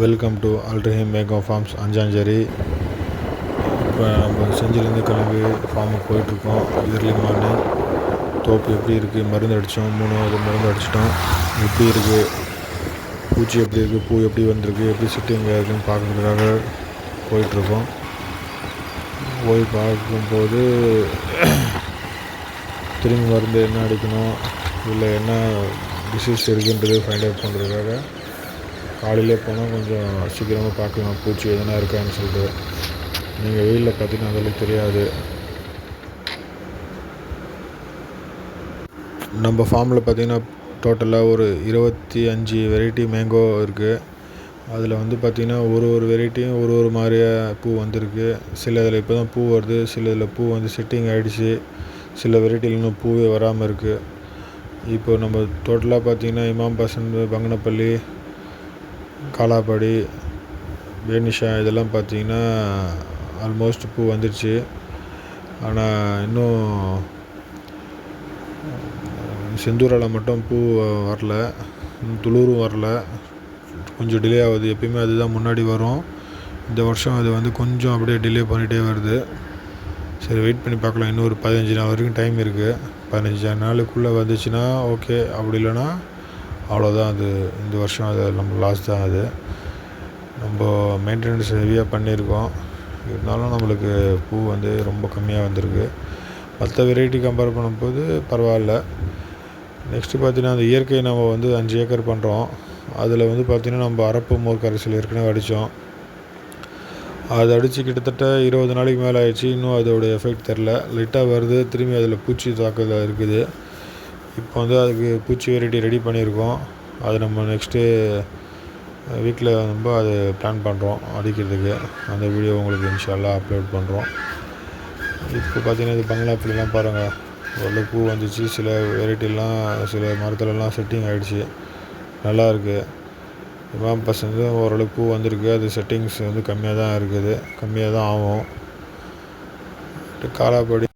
Welcome to அல்ட்ரஹீம் mango farms Anjancheri. இப்போ நம்ம செஞ்சிலேருந்து கிளம்பி ஃபார்முக்கு போயிட்டுருக்கோம். இயர்லி மார்னிங் தோப்பு எப்படி இருக்குது, மருந்து அடித்தோம், 3 மருந்து அடிச்சிட்டோம். எப்படி இருக்குது, பூச்சி எப்படி இருக்குது, பூ எப்படி வந்திருக்கு, எப்படி சிட்டிங் இருக்குதுன்னு பார்க்குறதுக்காக போயிட்டுருக்கோம். போய் பார்க்கும்போது திரும்பி மருந்து என்ன அடிக்கணும், இல்லை என்ன டிசீஸ் இருக்குன்றது ஃபைண்ட் அவுட் பண்ணுறதுக்காக காலையிலே போனால் கொஞ்சம் சீக்கிரமாக பார்க்கலாம் பூச்சி எதனா இருக்கான்னு சொல்லிட்டு. நீங்கள் வெயிலில் பார்த்தீங்கன்னா அந்தளவுக்கு தெரியாது. நம்ம ஃபார்மில் பார்த்திங்கன்னா டோட்டலாக ஒரு 25 வெரைட்டி மேங்கோ இருக்குது. அதில் பார்த்திங்கன்னா ஒரு வெரைட்டியும் ஒரு மாதிரியாக பூ வந்திருக்கு. சில இதில் இப்போ தான் பூ வருது, சில இதில் பூ செட்டிங் ஆகிடுச்சு, சில வெரைட்டியில் இன்னும் பூவே வராமல் இருக்குது. இப்போ நம்ம டோட்டலாக பார்த்திங்கன்னா இமாம் பசந்த், பங்கனப்பள்ளி, காலாப்பாடி, பேனிஷா இதெல்லாம் பார்த்திங்கன்னா ஆல்மோஸ்ட் பூ வந்துடுச்சு. ஆனால் இன்னும் செந்தூரால் மட்டும் பூ வரல, துளூரும் வரல, கொஞ்சம் டிலே ஆகுது. எப்பயுமே அதுதான் முன்னாடி வரும். இந்த வருஷம் அது கொஞ்சம் அப்படியே டிலே பண்ணிகிட்டே வருது. சரி, வெயிட் பண்ணி பார்க்கலாம். இன்னும் ஒரு 15 நாள் வரைக்கும் டைம் இருக்குது. 15 நாளுக்குள்ளே வந்துச்சுன்னா ஓகே, அப்படி இல்லைன்னா அவ்வளோதான். அது இந்த வருஷம் அது நம்ம லாஸ் தான். அது நம்ம மெயின்டெனன்ஸ் ஹெவியாக பண்ணியிருக்கோம். இருந்தாலும் நம்மளுக்கு பூ ரொம்ப கம்மியாக வந்திருக்கு. மற்ற வெரைட்டி கம்பேர் பண்ணும்போது பரவாயில்ல. நெக்ஸ்ட்டு பார்த்திங்கன்னா அந்த இயற்கை நம்ம 5 ஏக்கர் பண்ணுறோம். அதில் பார்த்திங்கன்னா நம்ம அரப்பு மோர் கரைசல் ஏற்கனவே அடித்தோம். அது அடித்து கிட்டத்தட்ட 20 நாளைக்கு மேலே ஆயிடுச்சு. இன்னும் அதோடய எஃபெக்ட் தெரில. லைட்டாக வருது, திரும்பி அதில் பூச்சி தாக்குதல் இருக்குது. இப்போ அதுக்கு பூச்சி வெரைட்டி ரெடி பண்ணியிருக்கோம். அது நம்ம நெக்ஸ்ட்டு வீட்டில் அது பிளான் பண்ணுறோம் அடிக்கிறதுக்கு. அந்த வீடியோ உங்களுக்கு இன்ஷா அல்லாஹ் அப்லோட் பண்ணுறோம். இப்போ பார்த்திங்கன்னா இது பங்களாப்பள்ளிலாம் பாருங்கள், ஓரளவு பூ வந்துச்சு. சில வெரைட்டிலாம் சில மரத்துலலாம் செட்டிங் ஆகிடுச்சு, நல்லாயிருக்கு. இமாம் பசங்க ஓரளவு பூ வந்திருக்கு. அது செட்டிங்ஸ் கம்மியாக தான் இருக்குது, கம்மியாக தான் ஆகும். காலாப்படி